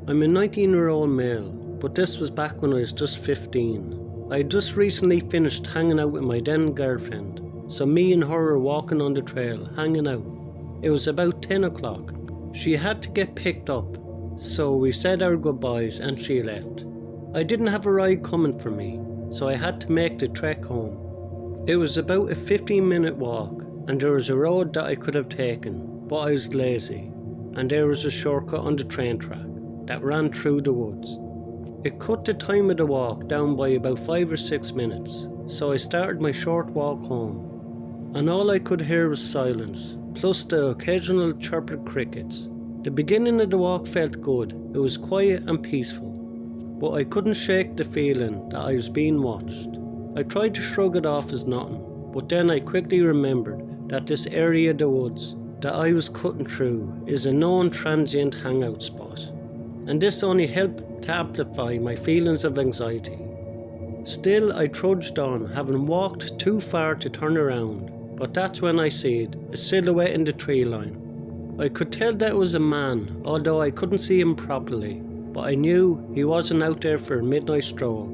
I'm a 19-year-old male, but this was back when I was just 15. I had just recently finished hanging out with my then girlfriend, so me and her were walking on the trail, hanging out. It was about 10 o'clock. She had to get picked up, so we said our goodbyes and she left. I didn't have a ride coming for me, so I had to make the trek home. It was about a 15-minute walk, and there was a road that I could have taken, but I was lazy, and there was a shortcut on the train track that ran through the woods. It cut the time of the walk down by about 5 or 6 minutes, so I started my short walk home, and all I could hear was silence, plus the occasional chirp of crickets. The beginning of the walk felt good. It was quiet and peaceful, but I couldn't shake the feeling that I was being watched. I tried to shrug it off as nothing, but then I quickly remembered that this area of the woods that I was cutting through is a known transient hangout spot, and this only helped to amplify my feelings of anxiety. Still, I trudged on, having walked too far to turn around, but that's when I seen a silhouette in the tree line. I could tell that it was a man, although I couldn't see him properly, but I knew he wasn't out there for a midnight stroll.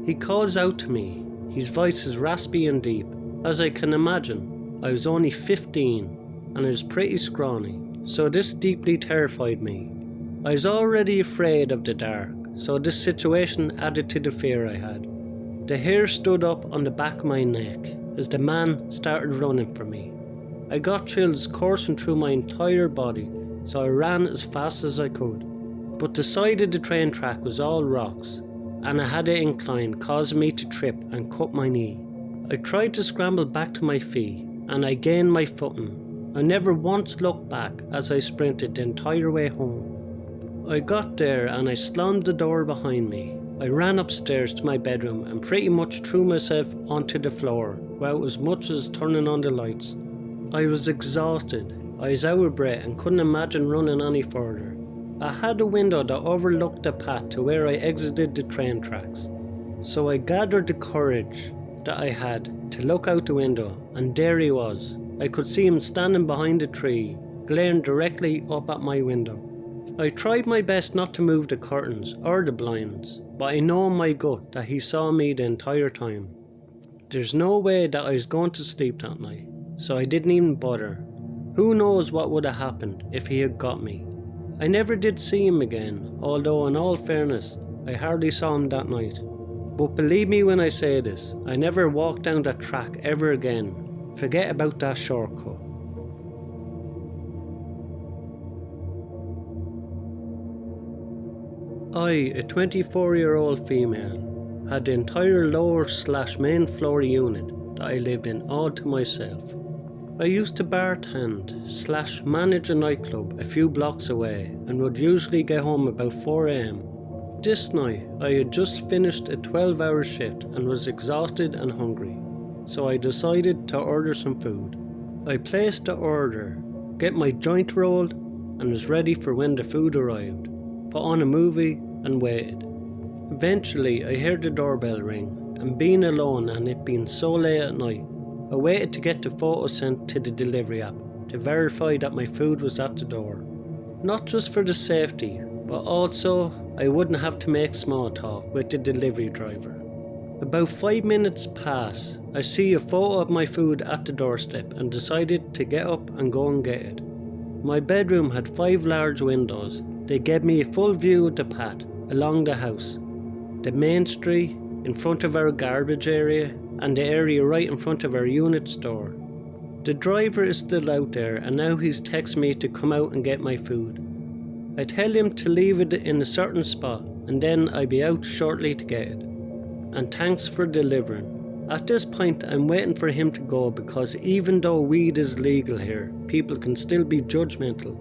He calls out to me. His voice is raspy and deep. As I can imagine, I was only 15 and I was pretty scrawny, so this deeply terrified me. I was already afraid of the dark, so this situation added to the fear I had. The hair stood up on the back of my neck as the man started running for me. I got chills coursing through my entire body, so I ran as fast as I could. But the side of the train track was all rocks, and I had an incline causing me to trip and cut my knee. I tried to scramble back to my feet, and I gained my footing. I never once looked back as I sprinted the entire way home. I got there and I slammed the door behind me. I ran upstairs to my bedroom and pretty much threw myself onto the floor without as much as turning on the lights. I was exhausted. I was out of breath and couldn't imagine running any further. I had a window that overlooked the path to where I exited the train tracks, so I gathered the courage that I had to look out the window, and there he was. I could see him standing behind a tree, glaring directly up at my window. I tried my best not to move the curtains or the blinds, but I know in my gut that he saw me the entire time. There's no way that I was going to sleep that night, so I didn't even bother. Who knows what would have happened if he had got me. I never did see him again, although in all fairness, I hardly saw him that night. But believe me when I say this, I never walked down that track ever again. Forget about that shortcut. I, a 24-year-old female, had the entire lower/main floor unit that I lived in all to myself. I used to bartend/manage a nightclub a few blocks away and would usually get home about 4 a.m. This night I had just finished a 12-hour shift and was exhausted and hungry, so I decided to order some food. I placed the order, get my joint rolled, and was ready for when the food arrived, put on a movie and waited. Eventually I heard the doorbell ring, and being alone and it being so late at night, I waited to get the photo sent to the delivery app to verify that my food was at the door. Not just for the safety, but also I wouldn't have to make small talk with the delivery driver. About 5 minutes pass, I see a photo of my food at the doorstep and decided to get up and go and get it. My bedroom had 5 large windows. They gave me a full view of the path along the house, the main street, in front of our garbage area, and the area right in front of our unit store. The driver is still out there, and now he's texting me to come out and get my food. I tell him to leave it in a certain spot, and then I'll be out shortly to get it. And thanks for delivering. At this point I'm waiting for him to go, because even though weed is legal here, people can still be judgmental.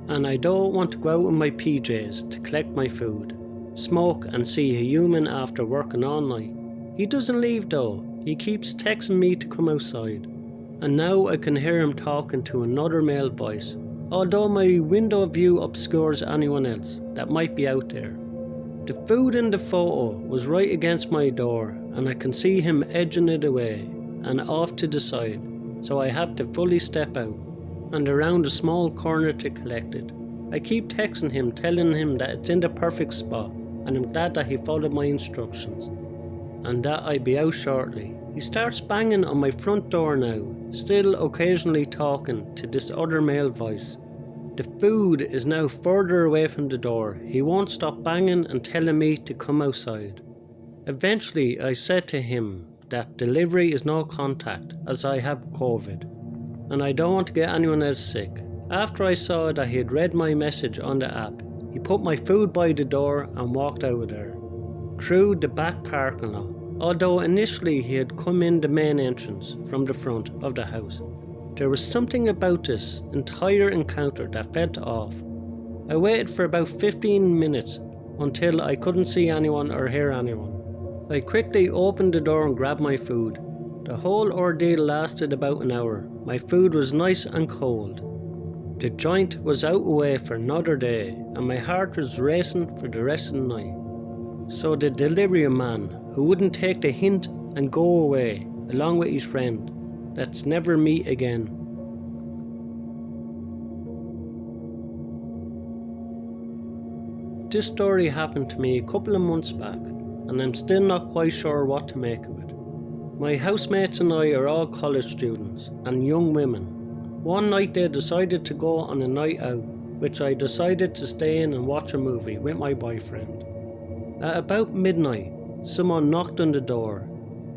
And I don't want to go out in my PJs to collect my food, smoke and see a human after working all night. He doesn't leave though. He keeps texting me to come outside. And now I can hear him talking to another male voice, although my window view obscures anyone else that might be out there. The food in the photo was right against my door, and I can see him edging it away and off to the side, so I have to fully step out and around a small corner to collect it. I keep texting him, telling him that it's in the perfect spot, and I'm glad that he followed my instructions, and that I'd be out shortly. He starts banging on my front door now, still occasionally talking to this other male voice. The food is now further away from the door. He won't stop banging and telling me to come outside. Eventually I said to him that delivery is no contact as I have COVID, and I don't want to get anyone else sick. After I saw that he had read my message on the app, he put my food by the door and walked out of there, through the back parking lot, although initially he had come in the main entrance from the front of the house. There was something about this entire encounter that felt off. I waited for about 15 minutes until I couldn't see anyone or hear anyone. I quickly opened the door and grabbed my food. The whole ordeal lasted about an hour. My food was nice and cold. The joint was out away for another day, and my heart was racing for the rest of the night. So the delivery man, who wouldn't take the hint and go away, along with his friend, let's never meet again. This story happened to me a couple of months back, and I'm still not quite sure what to make of it. My housemates and I are all college students and young women. One night they decided to go on a night out, which I decided to stay in and watch a movie with my boyfriend. At about midnight, someone knocked on the door.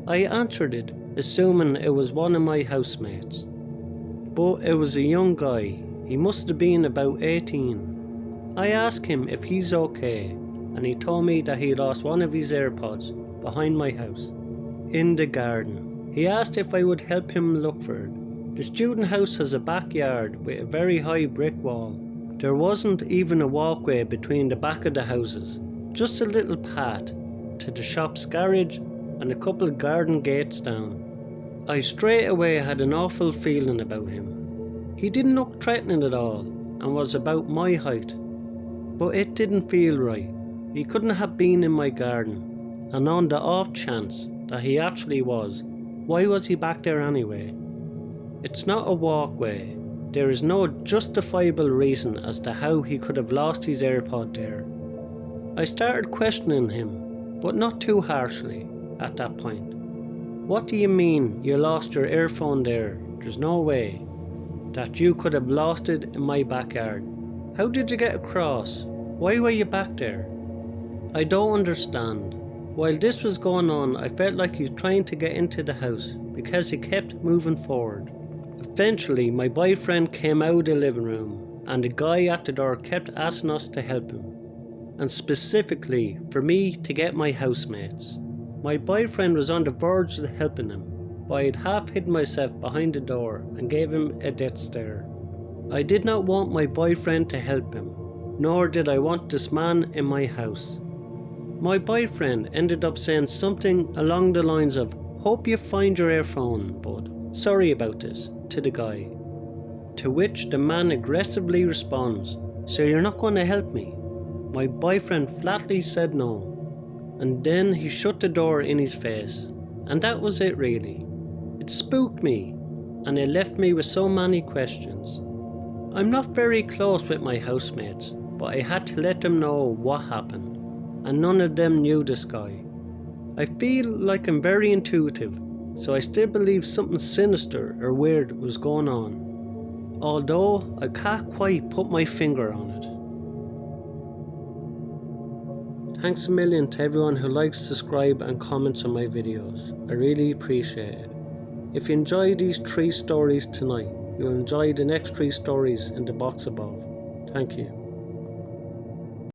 I answered it, assuming it was one of my housemates. But it was a young guy. He must have been about 18. I asked him if he's okay, and he told me that he lost one of his AirPods behind my house, in the garden. He asked if I would help him look for it. The student house has a backyard with a very high brick wall. There wasn't even a walkway between the back of the houses, just a little path to the shop's garage and a couple of garden gates down. I straight away had an awful feeling about him. He didn't look threatening at all and was about my height, but it didn't feel right. He couldn't have been in my garden, and on the off chance that he actually was, why was he back there anyway? It's not a walkway. There is no justifiable reason as to how he could have lost his AirPod there. I started questioning him, but not too harshly at that point. What do you mean you lost your earphone there? There's no way that you could have lost it in my backyard. How did you get across? Why were you back there? I don't understand. While this was going on, I felt like he was trying to get into the house because he kept moving forward. Eventually, my boyfriend came out of the living room, and the guy at the door kept asking us to help him, and specifically for me to get my housemates. My boyfriend was on the verge of helping him, but I had half hidden myself behind the door and gave him a death stare. I did not want my boyfriend to help him, nor did I want this man in my house. My boyfriend ended up saying something along the lines of, "Hope you find your earphone, bud. Sorry about this," to the guy. To which the man aggressively responds, "So you're not going to help me?" My boyfriend flatly said no, and then he shut the door in his face, and that was it really. It spooked me, and it left me with so many questions. I'm not very close with my housemates, but I had to let them know what happened, and none of them knew this guy. I feel like I'm very intuitive, so I still believe something sinister or weird was going on, although I can't quite put my finger on it. Thanks a million to everyone who likes, subscribe and comments on my videos. I really appreciate it. If you enjoyed these 3 stories tonight, you'll enjoy the next 3 stories in the box above. Thank you.